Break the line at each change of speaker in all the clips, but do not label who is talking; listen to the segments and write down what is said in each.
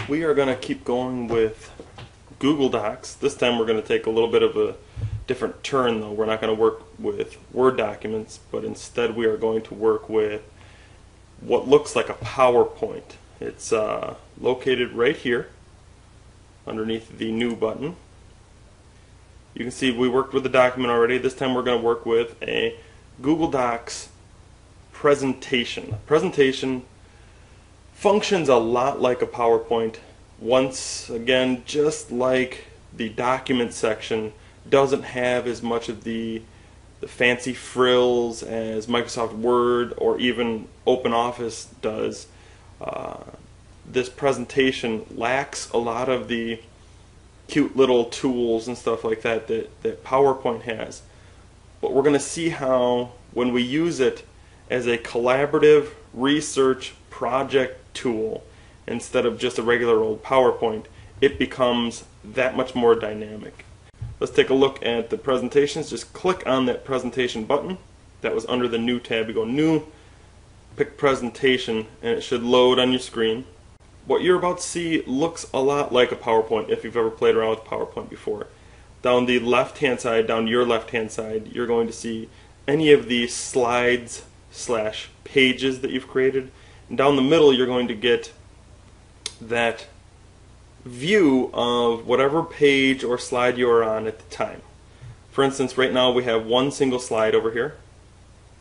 We are going to keep going with Google Docs. This time we're going to take a little bit of a different turn though. We're not going to work with Word documents, but instead we are going to work with what looks like a PowerPoint. It's located right here underneath the New button. You can see we worked with the document already. This time we're going to work with a Google Docs presentation. Presentation functions a lot like a PowerPoint. Once again, just like the document section doesn't have as much of the fancy frills as Microsoft Word or even OpenOffice does, this presentation lacks a lot of the cute little tools and stuff like that that PowerPoint has. But we're going to see how when we use it as a collaborative research project tool instead of just a regular old PowerPoint, it becomes that much more dynamic. Let's take a look at the presentations. Just click on that presentation button that was under the New tab. You go New, pick Presentation, and it should load on your screen. What you're about to see looks a lot like a PowerPoint if you've ever played around with PowerPoint before. Down the left hand side, down your left hand side, you're going to see any of the slides / pages that you've created. And down the middle you're going to get that view of whatever page or slide you're on at the time. For instance, right now we have one single slide over here,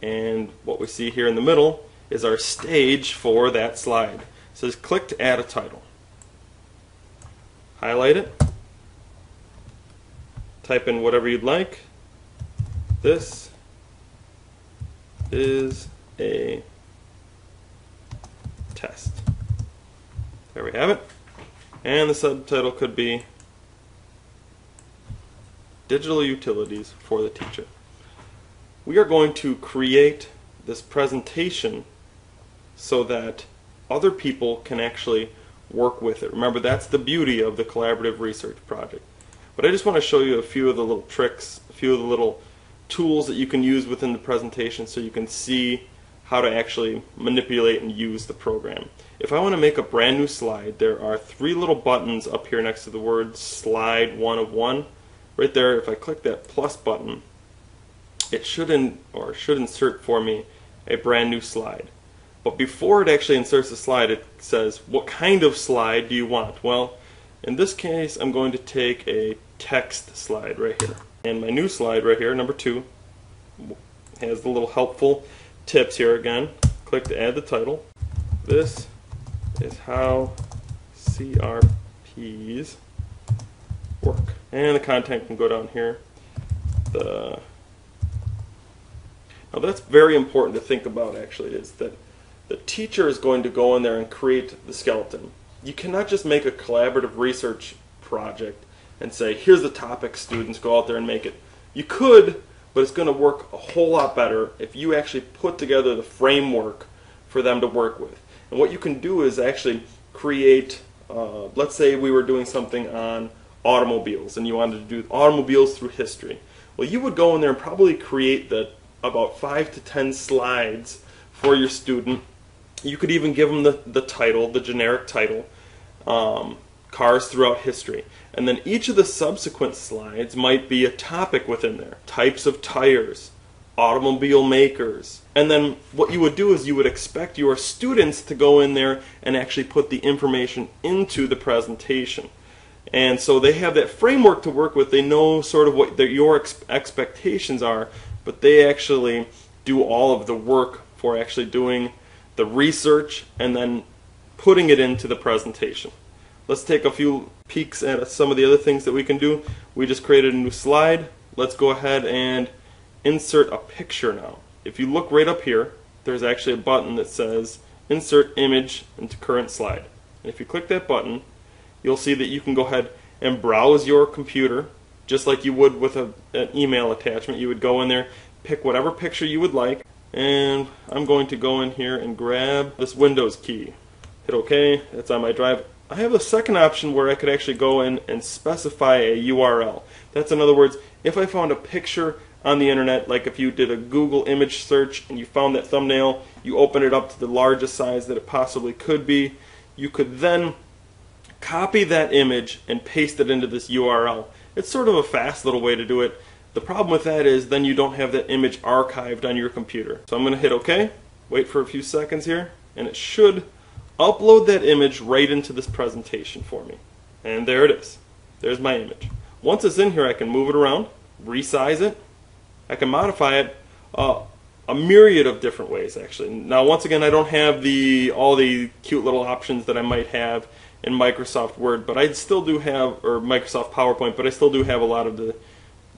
and what we see here in the middle is our stage for that slide. It says click to add a title. Highlight it, type in whatever you'd like. This is a test. There we have it. And the subtitle could be Digital Utilities for the Teacher. We are going to create this presentation so that other people can actually work with it. Remember, that's the beauty of the collaborative research project. But I just want to show you a few of the little tricks, a few of the little tools that you can use within the presentation so you can see how to actually manipulate and use the program. If I want to make a brand new slide, there are 3 little buttons up here next to the word Slide 1 of 1. Right there, if I click that plus button, it should insert for me a brand new slide. But before it actually inserts the slide, it says, what kind of slide do you want? Well, in this case, I'm going to take a text slide right here. And my new slide right here, number 2, has the little helpful tips here again. Click to add the title. This is how CRPs work. And the content can go down here. Now that's very important to think about actually, is that the teacher is going to go in there and create the skeleton. You cannot just make a collaborative research project and say, here's the topic, students, go out there and make it. You could, but it's going to work a whole lot better if you actually put together the framework for them to work with. And what you can do is actually create, let's say we were doing something on automobiles and you wanted to do automobiles through history. Well, you would go in there and probably create about 5 to 10 slides for your student. You could even give them the title, the generic title, Cars Throughout History. And then each of the subsequent slides might be a topic within there. Types of tires, automobile makers. And then what you would do is you would expect your students to go in there and actually put the information into the presentation. And so they have that framework to work with. They know sort of what your expectations are, but they actually do all of the work for actually doing the research and then putting it into the presentation. Let's take a few peeks at some of the other things that we can do. We just created a new slide. Let's go ahead and insert a picture now. If you look right up here, there's actually a button that says Insert Image into Current Slide. And if you click that button, you'll see that you can go ahead and browse your computer just like you would with an email attachment. You would go in there, pick whatever picture you would like, and I'm going to go in here and grab this Windows key. Hit OK, that's on my drive. I have a second option where I could actually go in and specify a URL. That's, in other words, if I found a picture on the internet, like if you did a Google image search and you found that thumbnail, you open it up to the largest size that it possibly could be, you could then copy that image and paste it into this URL. It's sort of a fast little way to do it. The problem with that is then you don't have that image archived on your computer. So I'm going to hit OK, wait for a few seconds here, and it should upload that image right into this presentation for me. And there it is. There's my image. Once it's in here, I can move it around, resize it. I can modify it a myriad of different ways, actually. Now, once again, I don't have all the cute little options that I might have in Microsoft Word, but I still do have, or Microsoft PowerPoint, but I still do have a lot of the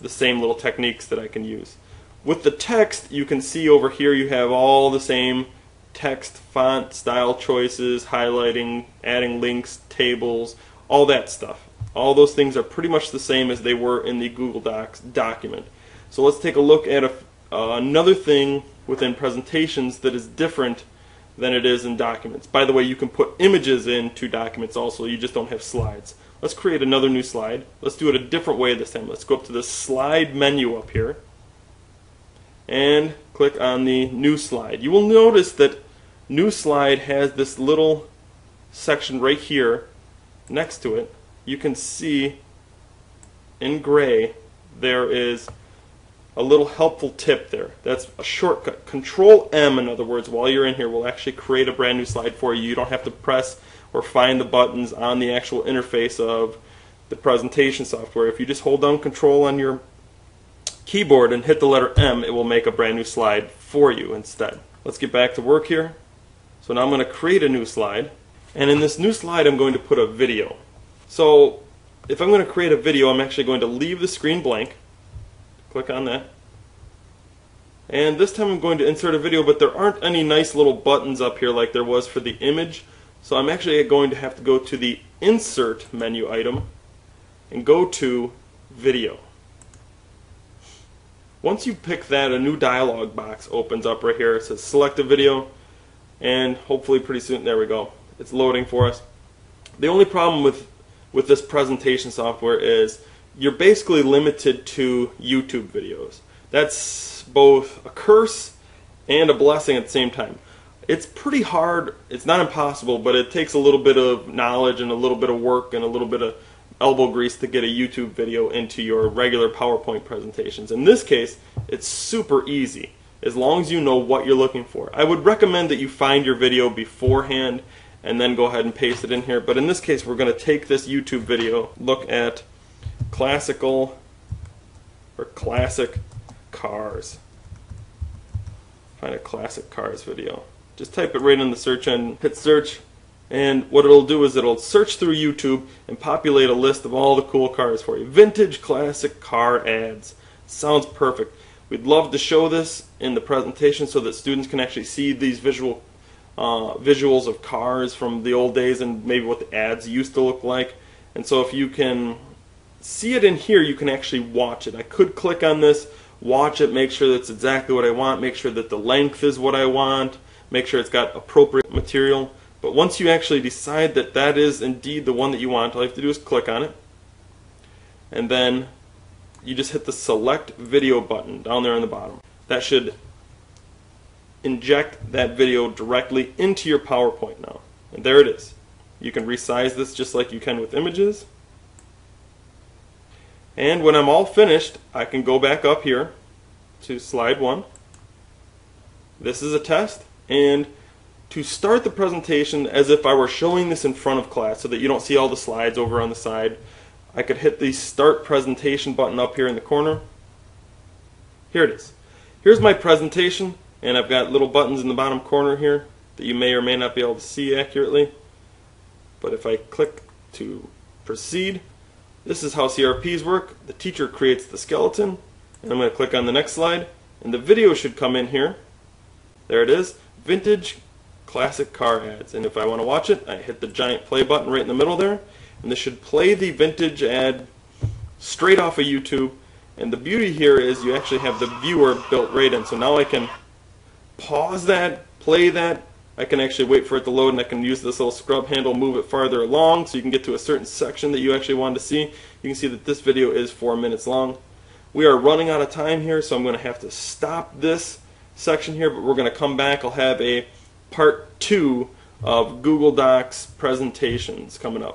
same little techniques that I can use. With the text, you can see over here you have all the same text, font, style choices, highlighting, adding links, tables, all that stuff. All those things are pretty much the same as they were in the Google Docs document. So let's take a look at another thing within presentations that is different than it is in documents. By the way, you can put images into documents also, you just don't have slides. Let's create another new slide. Let's do it a different way this time. Let's go up to the slide menu up here and click on the new slide. You will notice that new slide has this little section right here next to it. You can see in gray there is a little helpful tip there. That's a shortcut. Control M, in other words, while you're in here, will actually create a brand new slide for you. You don't have to press or find the buttons on the actual interface of the presentation software. If you just hold down Control on your keyboard and hit the letter M, it will make a brand new slide for you instead. Let's get back to work here. So now I'm going to create a new slide, and in this new slide I'm going to put a video. So if I'm going to create a video, I'm actually going to leave the screen blank. Click on that. And this time I'm going to insert a video, but there aren't any nice little buttons up here like there was for the image. So I'm actually going to have to go to the Insert menu item and go to Video. Once you pick that, a new dialog box opens up right here. It says Select a Video, and hopefully pretty soon, there we go, it's loading for us. The only problem with this presentation software is you're basically limited to YouTube videos. That's both a curse and a blessing at the same time. It's pretty hard, it's not impossible, but it takes a little bit of knowledge and a little bit of work and a little bit of elbow grease to get a YouTube video into your regular PowerPoint presentations. In this case, it's super easy, as long as you know what you're looking for. I would recommend that you find your video beforehand and then go ahead and paste it in here, but in this case we're going to take this YouTube video, look at classical or classic cars. Find a classic cars video. Just type it right in the search engine, hit search, and what it'll do is it'll search through YouTube and populate a list of all the cool cars for you. Vintage classic car ads. Sounds perfect. We'd love to show this in the presentation so that students can actually see these visuals of cars from the old days and maybe what the ads used to look like. And so if you can see it in here, you can actually watch it. I could click on this, watch it, make sure that's exactly what I want, make sure that the length is what I want, make sure it's got appropriate material. But once you actually decide that that is indeed the one that you want, all you have to do is click on it, and then you just hit the Select Video button down there on the bottom. That should inject that video directly into your PowerPoint now. And there it is. You can resize this just like you can with images. And when I'm all finished, I can go back up here to slide 1. This is a test, and to start the presentation as if I were showing this in front of class so that you don't see all the slides over on the side, I could hit the Start Presentation button up here in the corner. Here it is. Here's my presentation, and I've got little buttons in the bottom corner here that you may or may not be able to see accurately. But if I click to proceed, this is how CRPs work. The teacher creates the skeleton, and I'm going to click on the next slide, and the video should come in here. There it is, Vintage Classic Car Ads. And if I want to watch it, I hit the giant play button right in the middle there, and this should play the vintage ad straight off of YouTube. And the beauty here is you actually have the viewer built right in. So now I can pause that, play that. I can actually wait for it to load, and I can use this little scrub handle, move it farther along so you can get to a certain section that you actually want to see. You can see that this video is 4 minutes long. We are running out of time here, so I'm going to have to stop this section here, but we're going to come back. I'll have a part 2 of Google Docs presentations coming up.